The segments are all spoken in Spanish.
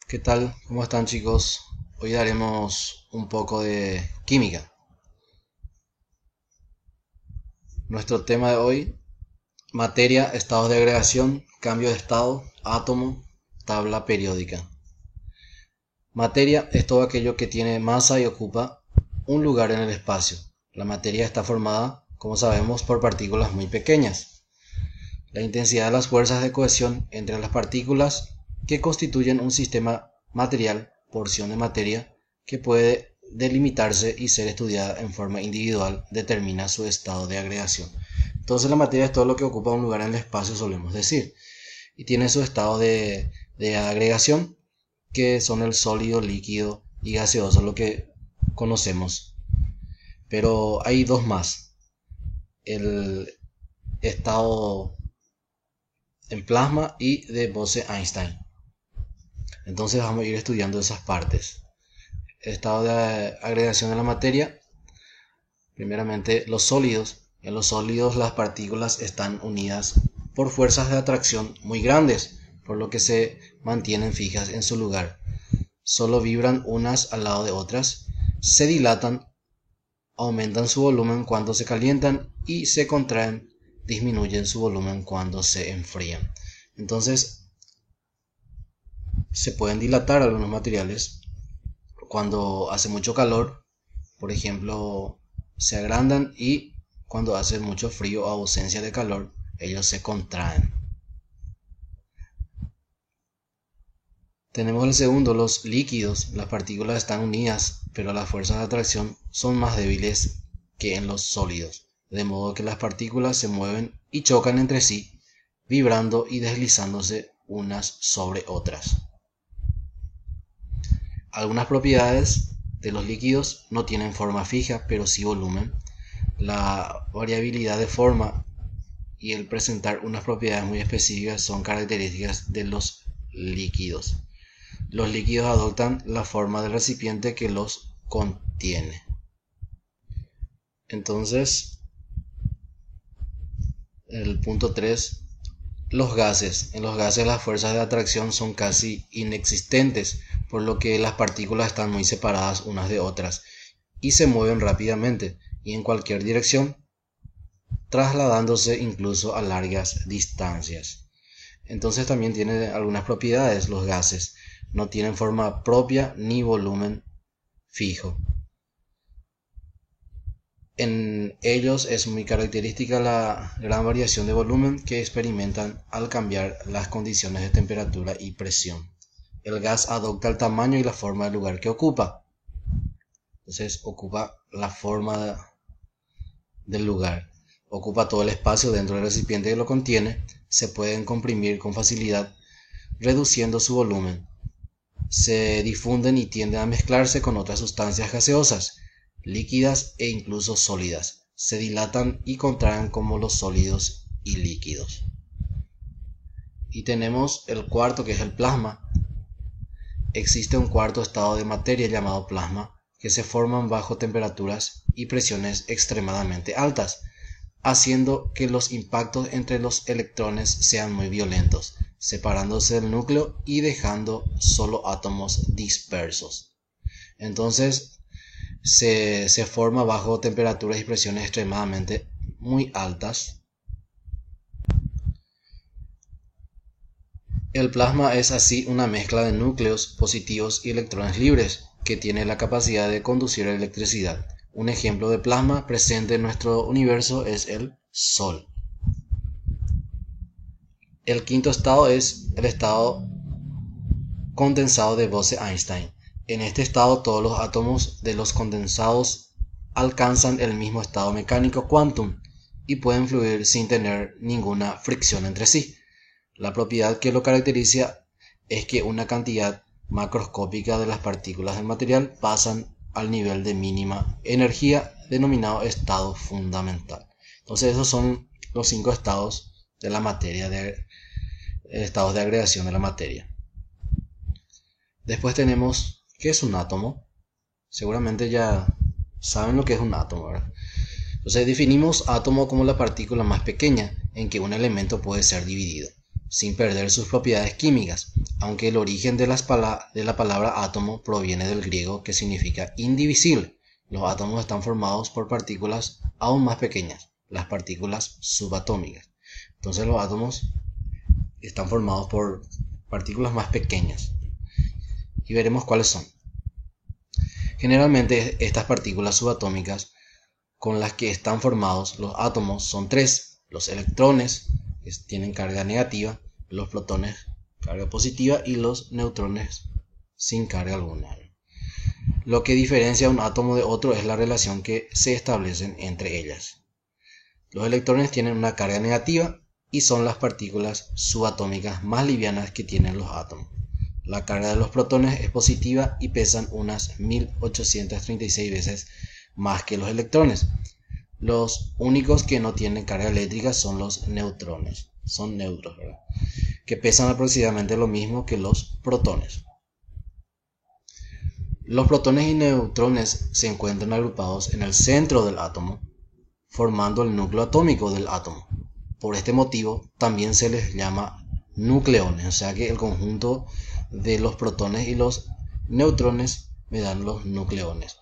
¿Qué tal? ¿Cómo están, chicos? Hoy daremos un poco de química. Nuestro tema de hoy: materia, estados de agregación, cambio de estado, átomo, tabla periódica. Materia es todo aquello que tiene masa y ocupa un lugar en el espacio. La materia está formada, como sabemos, por partículas muy pequeñas. La intensidad de las fuerzas de cohesión entre las partículas que constituyen un sistema material, porción de materia, que puede delimitarse y ser estudiada en forma individual, determina su estado de agregación. Entonces la materia es todo lo que ocupa un lugar en el espacio, solemos decir, y tiene su estado de agregación, que son el sólido, líquido y gaseoso, lo que conocemos. Pero hay dos más: el estado en plasma y de Bose-Einstein. Entonces vamos a ir estudiando esas partes. El estado de agregación de la materia. Primeramente, los sólidos. En los sólidos las partículas están unidas por fuerzas de atracción muy grandes, por lo que se mantienen fijas en su lugar. Solo vibran unas al lado de otras, se dilatan, aumentan su volumen cuando se calientan y se contraen, disminuyen su volumen cuando se enfrían. Entonces, se pueden dilatar algunos materiales cuando hace mucho calor, por ejemplo, se agrandan, y cuando hace mucho frío o ausencia de calor, ellos se contraen. Tenemos el segundo, los líquidos. Las partículas están unidas, pero las fuerzas de atracción son más débiles que en los sólidos, de modo que las partículas se mueven y chocan entre sí, vibrando y deslizándose unas sobre otras. Algunas propiedades de los líquidos no tienen forma fija, pero sí volumen. La variabilidad de forma y el presentar unas propiedades muy específicas son características de los líquidos. Los líquidos adoptan la forma del recipiente que los contiene. Entonces, el punto 3: los gases. En los gases las fuerzas de atracción son casi inexistentes, por lo que las partículas están muy separadas unas de otras y se mueven rápidamente y en cualquier dirección, trasladándose incluso a largas distancias. Entonces también tiene algunas propiedades los gases. No tienen forma propia ni volumen fijo. En ellos es muy característica la gran variación de volumen que experimentan al cambiar las condiciones de temperatura y presión. El gas adopta el tamaño y la forma del lugar que ocupa. Entonces ocupa la forma del lugar. Ocupa todo el espacio dentro del recipiente que lo contiene. Se pueden comprimir con facilidad, reduciendo su volumen. Se difunden y tienden a mezclarse con otras sustancias gaseosas, líquidas e incluso sólidas. Se dilatan y contraen como los sólidos y líquidos. Y tenemos el cuarto, que es el plasma. Existe un cuarto estado de materia llamado plasma, que se forman bajo temperaturas y presiones extremadamente altas, haciendo que los impactos entre los electrones sean muy violentos, separándose del núcleo y dejando solo átomos dispersos. Entonces se forma bajo temperaturas y presiones extremadamente muy altas. El plasma es así una mezcla de núcleos positivos y electrones libres, que tiene la capacidad de conducir electricidad. Un ejemplo de plasma presente en nuestro universo es el Sol. El quinto estado es el estado condensado de Bose-Einstein. En este estado todos los átomos de los condensados alcanzan el mismo estado mecánico quantum y pueden fluir sin tener ninguna fricción entre sí. La propiedad que lo caracteriza es que una cantidad macroscópica de las partículas del material pasan al nivel de mínima energía, denominado estado fundamental. Entonces esos son los 5 estados de la materia, estados de agregación de la materia. Después tenemos, ¿qué es un átomo? Seguramente ya saben lo que es un átomo, ¿verdad? Entonces definimos átomo como la partícula más pequeña en que un elemento puede ser dividido. sin perder sus propiedades químicas, aunque el origen de la palabra átomo proviene del griego, que significa indivisible. Los átomos están formados por partículas aún más pequeñas, las partículas subatómicas. Entonces los átomos están formados por partículas más pequeñas y veremos cuáles son. Generalmente estas partículas subatómicas con las que están formados los átomos son tres: los electrones, que tienen carga negativa, los protones, carga positiva, y los neutrones sin carga alguna. Lo que diferencia un átomo de otro es la relación que se establecen entre ellas. Los electrones tienen una carga negativa y son las partículas subatómicas más livianas que tienen los átomos. La carga de los protones es positiva y pesan unas 1836 veces más que los electrones. Los únicos que no tienen carga eléctrica son los neutrones, son neutros, ¿verdad?, que pesan aproximadamente lo mismo que los protones. Los protones y neutrones se encuentran agrupados en el centro del átomo, formando el núcleo atómico del átomo. Por este motivo también se les llama nucleones, o sea que el conjunto de los protones y los neutrones me dan los nucleones.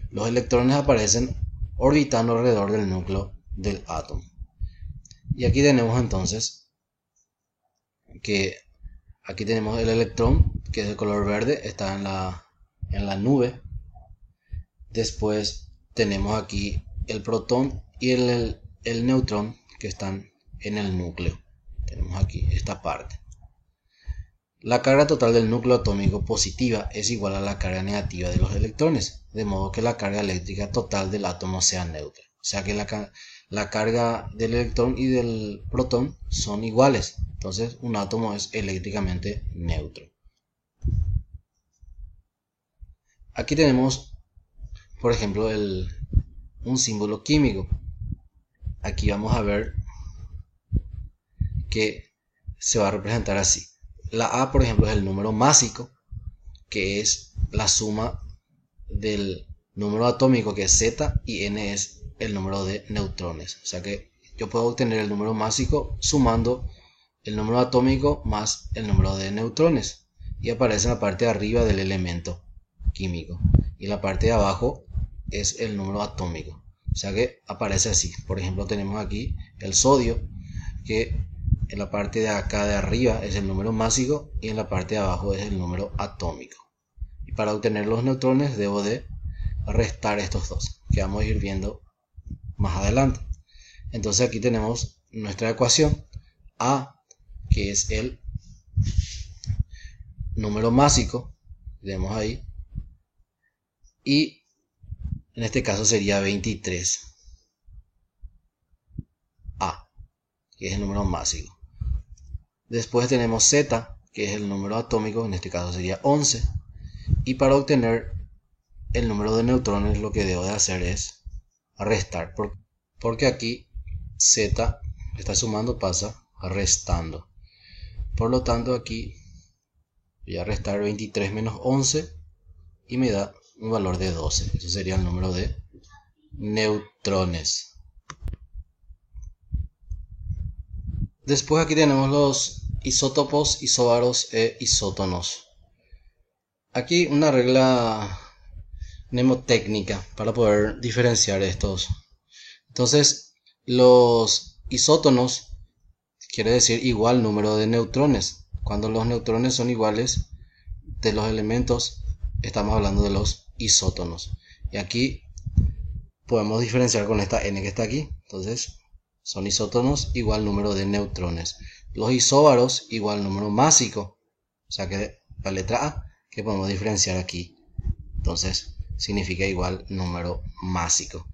Los electrones aparecen orbitando alrededor del núcleo del átomo. Y aquí tenemos entonces que aquí tenemos el electrón, que es de color verde, está en la nube. Después tenemos aquí el protón y el neutrón, que están en el núcleo. Tenemos aquí esta parte. La carga total del núcleo atómico positiva es igual a la carga negativa de los electrones, de modo que la carga eléctrica total del átomo sea neutra. O sea que la carga del electrón y del protón son iguales. Entonces un átomo es eléctricamente neutro. Aquí tenemos, por ejemplo, un símbolo químico. Aquí vamos a ver que se va a representar así. La A, por ejemplo, es el número másico, que es la suma del número atómico, que es Z, y N es el número de neutrones. O sea que yo puedo obtener el número másico sumando el número atómico más el número de neutrones, y aparece en la parte de arriba del elemento químico, y en la parte de abajo es el número atómico. O sea que aparece así. Por ejemplo, tenemos aquí el sodio, que en la parte de acá de arriba es el número másico y en la parte de abajo es el número atómico. Y para obtener los neutrones debo de restar estos dos, que vamos a ir viendo más adelante. Entonces aquí tenemos nuestra ecuación. A, que es el número másico, vemos ahí, y en este caso sería 23. A, que es el número másico. Después tenemos Z, que es el número atómico, en este caso sería 11. Y para obtener el número de neutrones lo que debo de hacer es restar, porque aquí Z está sumando, pasa restando. Por lo tanto aquí voy a restar 23 menos 11 y me da un valor de 12. Eso sería el número de neutrones. Después aquí tenemos los isótopos, isóbaros e isótonos. Aquí una regla mnemotécnica para poder diferenciar estos. Entonces, los isótonos quiere decir igual número de neutrones. Cuando los neutrones son iguales de los elementos, estamos hablando de los isótonos. Y aquí podemos diferenciar con esta N que está aquí. Entonces, son isótonos igual número de neutrones. Los isóbaros igual número másico. O sea que la letra A, que podemos diferenciar aquí. Entonces, significa igual número másico.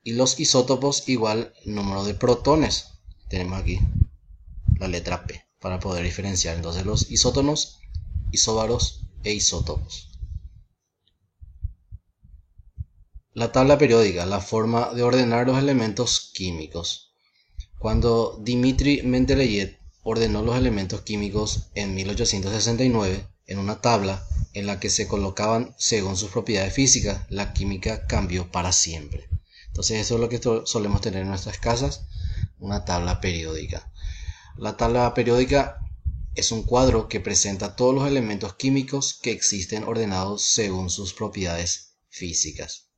Y los isótopos igual número de protones. Tenemos aquí la letra P para poder diferenciar. Entonces, los isótonos, isóbaros e isótopos. La tabla periódica, la forma de ordenar los elementos químicos. Cuando Dmitri Mendeleev ordenó los elementos químicos en 1869 en una tabla en la que se colocaban según sus propiedades físicas, la química cambió para siempre. Entonces eso es lo que solemos tener en nuestras casas, una tabla periódica. La tabla periódica es un cuadro que presenta todos los elementos químicos que existen ordenados según sus propiedades físicas.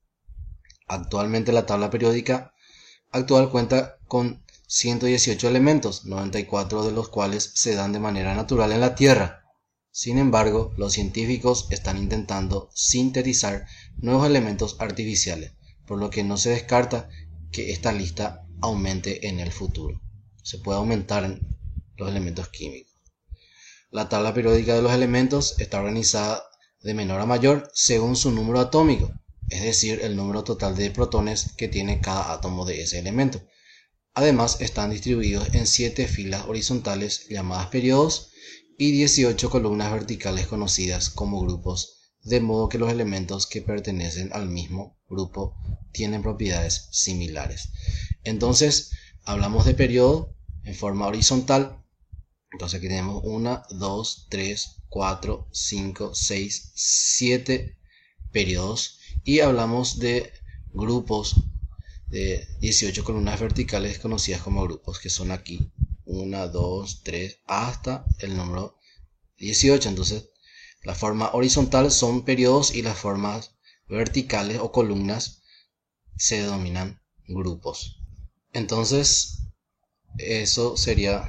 Actualmente la tabla periódica actual cuenta con 118 elementos, 94 de los cuales se dan de manera natural en la Tierra. Sin embargo, los científicos están intentando sintetizar nuevos elementos artificiales, por lo que no se descarta que esta lista aumente en el futuro. Se puede aumentar los elementos químicos. La tabla periódica de los elementos está organizada de menor a mayor según su número atómico, es decir, el número total de protones que tiene cada átomo de ese elemento. Además, están distribuidos en 7 filas horizontales llamadas periodos y 18 columnas verticales conocidas como grupos, de modo que los elementos que pertenecen al mismo grupo tienen propiedades similares. Entonces, hablamos de periodo en forma horizontal. Entonces aquí tenemos 1, 2, 3, 4, 5, 6, 7 periodos. Y hablamos de grupos de 18 columnas verticales conocidas como grupos, que son aquí 1, 2, 3, hasta el número 18. Entonces la forma horizontal son periodos y las formas verticales o columnas se denominan grupos. Entonces eso sería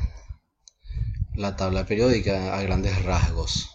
la tabla periódica a grandes rasgos.